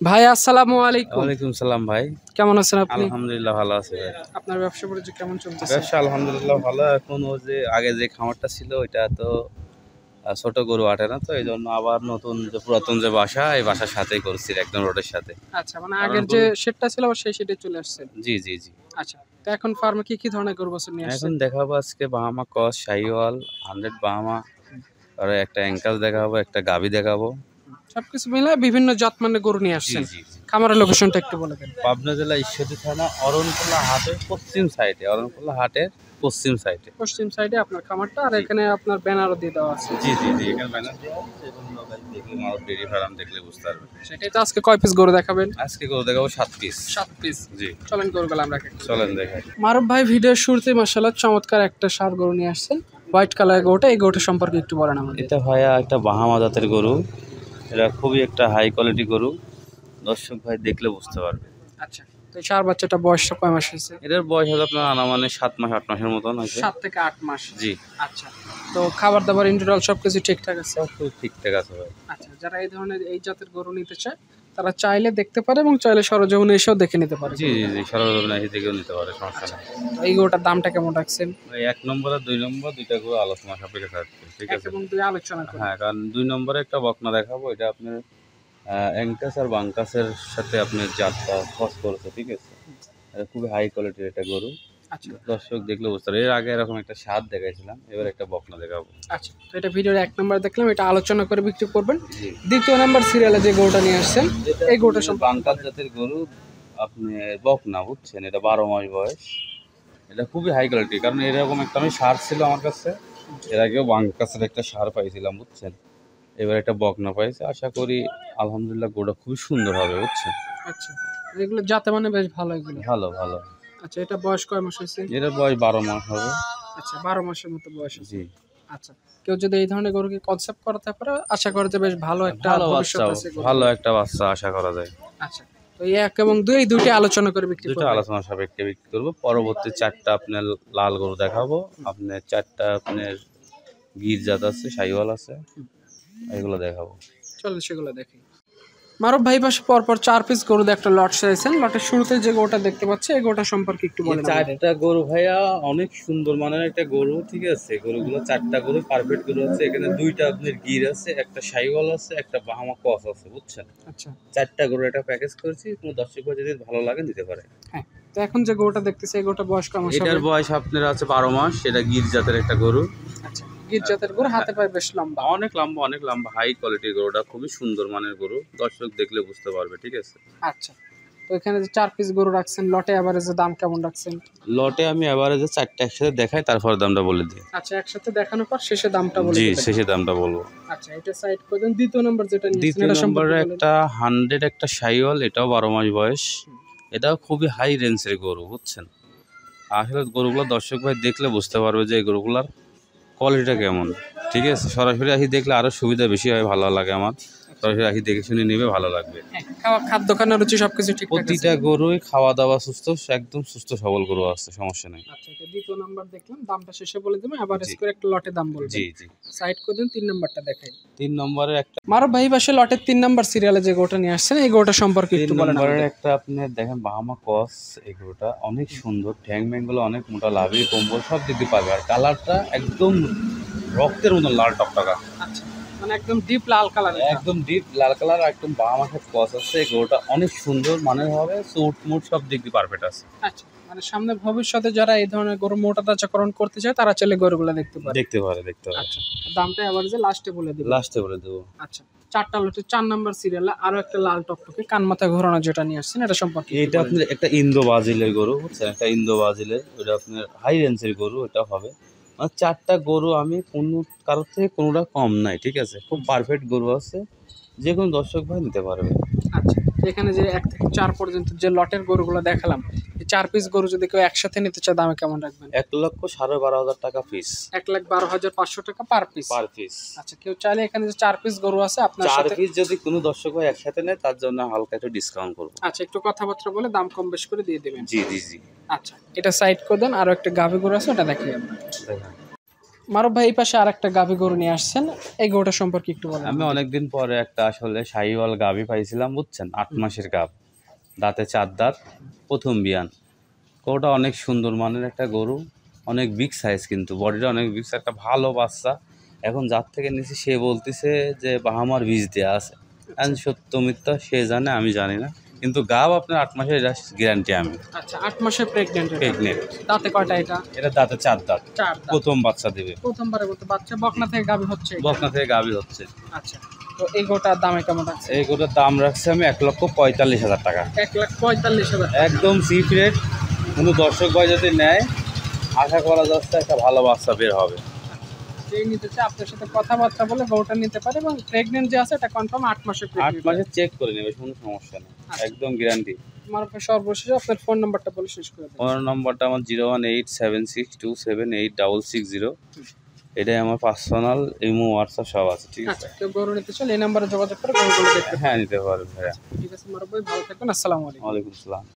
ভাই আসসালামু আলাইকুম। ওয়ালাইকুম সালাম ভাই। কেমন আছেন আপনি? আলহামদুলিল্লাহ ভালো আছি ভাই। আপনার ব্যবসা বাণিজ্য কেমন চলতেছে? ব্যবসা আলহামদুলিল্লাহ ভালো। এখন ও যে আগে যে খামারটা ছিল ওইটা তো ছোট গরু আটে না, তো এই জন্য আবার নতুন যে পুরাতন যে বাসা, এই বাসার সাথেই করছি একদম রোডের সাথে। আচ্ছা, মানে কারণ আগের যে গরু শেডটা ছিল আবার সেই শেডে চলে আসছেন। জি জি জি। আচ্ছা, তো এখন ফার্মে কি ধরনের গরু বাছুর নিয়ে এখন আসছেন? দেখাবো আজকে বাহামা ক্রস, শাহিওয়াল, 100 বাহামা, আর একটা অ্যাঙ্কাল দেখাবো, একটা গাভী দেখাবো। সবকিছু মিলে বিভিন্ন জাতমানের গরু নিয়ে জি আসছেন। জি জি। খামারের লোকেশনটা একটু বলে দেন। পাবনা জেলা ঈশ্বরদী থানা অরণখোলা হাটের পশ্চিম সাইডে, অরণখোলা হাটের পশ্চিম সাইডে। পশ্চিম সাইডে আপনার খামারটা, আর জি এখানে আপনার ব্যানারও দিয়ে দেওয়া আছে। জি জি জি। এখানে ব্যানার দেওয়া আছে, এবং লোকাল দেখলে মারুফ ডেইরি ফার্ম দেখলে বুঝতে পারবে। সেটাই তো। আজকে কয় পিস গরু দেখাবেন? আজকে গরু দেখাবো 7 পিস। 7 পিস। জি চলেন গরুগুলো আমরা চলেন দেখাই। মারুফ ভাই ভিডিওর শুরুতে মাশাআল্লাহ চমৎকার একটা ষাঁড় গরু নিয়ে আসছেন। হোয়াইট কালারের গরুটা, এই গরুটা সম্পর্কে একটু বলেন আমাদের। এটা ভাইয়া একটা বাহামা জাতের গরু। এটা খুবই একটা হাই কোয়ালিটি গরু, দর্শক ভাই দেখলে বুঝতে পারবে। আচ্ছা, তো এই ষাঁড় বাচ্চাটা বয়সটা কয় মাস হয়েছে? এটার বয়স হবে আপনার আনুমানিক 7 মাস 8 মাসের মতন হয়েছে। 7 থেকে 8 মাস। জি। আচ্ছা, তো খাবার দাবার ইন্টারভাল সবকিছু ঠিকঠাক আছে? সব কিছু ঠিকঠাক আছে ভাই। আচ্ছা, যারা এই ধরনের এই জাতের গরু নিতে চায় তারা চাইলে দেখতে পারে এবং চাইলে সরজমিনে এসেও দেখে নিতে পারে। জি জি জি, সরজমিনে এসে দেখেও নিতে পারে, সমস্যা নেই। তো এই গরুটার দামটা কেমন রাখছেন? ভাই 1 নম্বর আর 2 নম্বর দুইটা গরু আলোচনা সাপেক্ষে থাকবে, ঠিক 1 আছে। এবং 2 আলোচনা করি। হ্যাঁ, কারণ 2 নম্বরে একটা বকনা দেখাবো, এটা আপনার অ্যাঙ্কাস আর বাঙ্কাসের সাথে আপনার জাতটা ক্রস করেছে, ঠিক আছে। এটা খুবই হাই কোয়ালিটির একটা গরু, আচ্ছা দর্শক দেখলে বুঝতে পারে। এর আগে এরকম একটা স্বাদ দেখাইছিলাম, এবার একটা বকনা দেখাবো। আচ্ছা, তো এটা ভিডিওর 1 নাম্বার দেখলাম, এটা আলোচনা করে বিক্রি করবেন। জি। দ্বিতীয় নাম্বার সিরিয়ালে যে গরুটা নিয়ে আসছেন, এই গরুটা সম্পর্কে বাঙ্কাস জাতের গরু, আপনি বকনা বুঝছেন, এটা 12 মাস বয়স। এটা খুবই হাই কোয়ালিটি, কারণ এরকম একটা আমি সার ছিল আমার কাছে, এর আগেও বাঙ্কাসের একটা সার পাইছিলাম বুঝছেন। এবার একটা বকনা পাইছে, আশা করি আলহামদুলিল্লাহ গরুটা খুবই সুন্দর হবে বুঝছেন। আচ্ছা, এগুলো জাতে মানে বেশ ভালো এগুলো। ভালো ভালো। আচ্ছা, এটা বয়স কয় মাস হয়েছে? এটার বয়স 12 মাস হবে। আচ্ছা, 12 মাসের মতো বয়স আছে। জি। আচ্ছা, কেউ যদি এই ধরনের গরুকে কনসেপ্ট করাতে পারে আশা করা যায় বেশ ভালো একটা ভালো ভবিষ্যৎ বাচ্চা, আছে গরুর। ভালো একটা বাচ্চা আশা করা যায়। আচ্ছা, তো এই 1 এবং 2 এই দুইটা আলোচনা করে বিক্রি দুটো করবেন। আলোচনা সাপেক্ষে বিক্রি করবো। পরবর্তী 4টা আপনার লাল গরু দেখাবো, আপনার 4টা আপনার গির জাত আছে, শাহিওয়াল আছে, এগুলো দেখাবো। চলো সেগুলো দেখি। মারুফ ভাই পাশে পরপর 4 পিস গরু দিয়ে একটা লট সাজাইছেন। লটের শুরুতে যে গরুটা দেখতে পাচ্ছি এই গরুটা সম্পর্কে একটু এই বলেন আমাদের। 4টা গরু ভাইয়া অনেক সুন্দর মানের একটা গরু, ঠিক আছে। গরুগুলো 4টা গরু পারফেক্ট গরু আছে। এখানে 2টা আপনার গির আছে, একটা শাহিওয়াল আছে, একটা বাহামা ক্রস আছে বুঝছেন। আচ্ছা 4টা গরু একটা প্যাকেজ করেছি, কোনো দর্শক ভাই যদি ভালো লাগে নিতে পারে। হ্যাঁ, তো এখন যে গরুটা দেখতেছি এই গরুটা বয়স কম এটার হবে? বয়স আপনার আছে 12 মাস। এটা গির জাতের একটা গরু। আচ্ছা, গির জাতের গরু, হাতে পায়ে বেশ লম্বা। অনেক লম্বা, অনেক লম্বা, হাই কোয়ালিটির গরুটা, খুবই সুন্দর মানের গরু, দর্শক দেখলে বুঝতে পারবে, ঠিক আছে। আচ্ছা, তো এখানে যে 4 পিস গরু রাখছেন, লটে এভারেজে দাম কেমন রাখছেন? লটে আমি এভারেজে 4টা একসাথে দেখাই, তারপর দামটা বলে দিই। আচ্ছা, একসাথে দেখানোর পর শেষে দামটা বলে জি, দিবেন। শেষে দামটা বলবো। আচ্ছা, এটা সাইড করে দেন। দ্বিতীয় নাম্বার যেটা নিয়েছেন দ্বিতীয় এটা নম্বরে সম্পর্কে বলেন। একটা 100 একটা শাহিওয়াল, এটাও 12 মাস বয়স। এটাও খুবই হাই রেঞ্জের গরু বুঝছেন। আসলে গরুগুলো দর্শক ভাই দেখলে বুঝতে পারবে যে এই গরুগুলার কোয়ালিটিটা কেমন, ঠিক আছে। সরাসরি আসি দেখলে আরো সুবিধা বেশি হয়, ভালো লাগে আমার। সরাসরি আসি দেখে শুনে নেবে, ভালো লাগবে। হ্যাঁ, খাদ্য খানা রুচি সবকিছু ঠিকঠাক আছে? প্রতিটা গরুই খাওয়া দাওয়া সুস্থ, একদম সুস্থ সবল গরু আছে, সমস্যা নেই। আচ্ছা, এটা দ্বিতীয় নাম্বার দেখলাম, দামটা শেষে বলে দেবেন, আবার জি। করে একটা লটে দাম বলবেন। জি জি। সাইড করে দিন। 3 নাম্বারটা দেখাই। 3 নম্বরে একটা, মারুফ ভাই পাশে লটের 3 নাম্বার সিরিয়ালে যে গরুটা নিয়ে আসছেন এই গরুটা সম্পর্কে 3 একটু বলেন নম্বরের আমাদের। একটা আপনি দেখেন বাহামা ক্রস। এই গরুটা অনেক সুন্দর, ঠ্যাং ম্যাংগুলো অনেক মোটা, লাভি কম্বল সব দিক দিয়ে পাবে, আর কালারটা একদম রক্তের মতন লাল টকটকা। আচ্ছা, মানে একদম ডিপ লাল কালার। একদম ডিপ লাল কালার, একদম বাহামা ক্রস আছে। এই গরুটা অনেক সুন্দর মানের হবে, সুট মুট সব দিক দিয়ে পারফেক্ট আছে। আচ্ছা, মানে সামনে ভবিষ্যতে যারা এই ধরনের গরু মোটা তাজাকরণ করতে চায় তারা চাইলে গরুগুলো দেখতে পারে। দেখতে পারে, দেখতে পারে। আচ্ছা, দামটা এভারেজে লাস্টে বলে দিবেন। লাস্টে বলে দেবো। আচ্ছা, 4টা লটে 4 নাম্বার সিরিয়ালে আরো একটা লাল টকটকে কান মাথা ঘোরানো যেটা নিয়ে আসছেন এটা সম্পর্কে একটু এটা বলেন। আপনার একটা ইন্দো ব্রাজিলের গরু বুঝছেন, একটা ইন্দো ব্রাজিলের, ওটা আপনার হাই রেঞ্জের গরু, এটা হবে। মানে 4টা গরু আমি কোনো কারোর থেকে কোনোটা কম নাই, ঠিক আছে। খুব পারফেক্ট গরু আছে, যে কোনো দর্শক ভাই নিতে পারবে। আচ্ছা, এখানে যে 1 থেকে 4 পর্যন্ত যে লটের গরুগুলো দেখালাম, এই 4 পিস গরু যদি কেউ একসাথে নিতে চায় দামে কেমন রাখবেন? 1,12,500 টাকা পিস। 1,12,500 টাকা পার পিস। Per piece. আচ্ছা, কেউ চাইলে এখানে যে 4 পিস গরু আছে আপনার 4 সাথে। পিস যদি কোনো দর্শক ভাই একসাথে নেয় তার জন্য হালকা একটু ডিসকাউন্ট করবো। আচ্ছা, একটু কথাবার্তা বলে দাম কম বেশ করে দিয়ে দেবেন। জি জি জি। আচ্ছা, এটা সাইড করে দেন। আরো একটা গাভী গরু আছে ওটা দেখাই আপনাকে। দেখেন, মারুফ ভাই এই পাশে আর একটা গাভী গরু নিয়ে আসছেন, এই গরুটা সম্পর্কে একটু বলেন। আমি অনেকদিন পরে একটা আসলে শাহিওয়াল গাভী পাইছিলাম বুঝছেন, 8 মাসের গাভ, দাঁতে 4 দাঁত, প্রথম বিয়ান। গরুটা অনেক সুন্দর মানের একটা গরু, অনেক বিগ সাইজ, কিন্তু বডিটা অনেক বিগ, একটা ভালো বাচ্চা। এখন যার থেকে নিয়েছি সে বলতেছে যে বাহামার বীজ দেওয়া আছে, এখন সত্য মিথ্যা সে জানে, আমি জানি না, কিন্তু গাভ আপনার 8 মাসের গ্যারান্টি আমি। আচ্ছা 8 মাসের প্রেগনেন্ট, প্রেগনেন্ট। দাঁতে কয়টা এটা? এটা দাঁতে 4 দাঁত, 4 দাঁত, প্রথম বাচ্চা দেবে। প্রথমবারের মতো বাচ্চা, বকনা থেকে গাভী হচ্ছে এটা? বকনা থেকে গাভী হচ্ছে। আচ্ছা, তো এই গরুটার দামে কেমন আছে? এই গরুটার দাম রাখছি আমি 1,45,000 টাকা, 1,45,000 একদম চিপ রেট। কোনো দর্শক ভাই যদি নেয় আশা করা যাচ্ছে একটা ভালো বাচ্চা বের হবে। যে নিতে চায় আপনার সাথে কথাবার্তা বলে গরুটা নিতে পারে, এবং প্রেগনেন্ট যে আছে এটা কনফার্ম 8 মাসের 8 প্রেগনেন্ট। মাসে চেক করে নেবে, কোনো সমস্যা নেই, একদম গ্যারান্টি। মারুফ ভাই সর্বশেষ আপনার ফোন নাম্বারটা বলে শেষ করে দেন। ফোন নম্বরটা আমার 01876278660, এটাই আমার পার্সোনাল ইমো হোয়াটসঅ্যাপ সব আছে, ঠিক আছে? আচ্ছা, কেউ গরু নিতে চাইলে এই নাম্বারে যোগাযোগ করে গরুগুলো দেখতে পারেন। হ্যাঁ, নিতে পারবেন ভাইয়া। ঠিক আছে মারুফ ভাই, ভালো থাকবেন, আসসালামু আলাইকুম। ওয়ালাইকুম আসসালাম।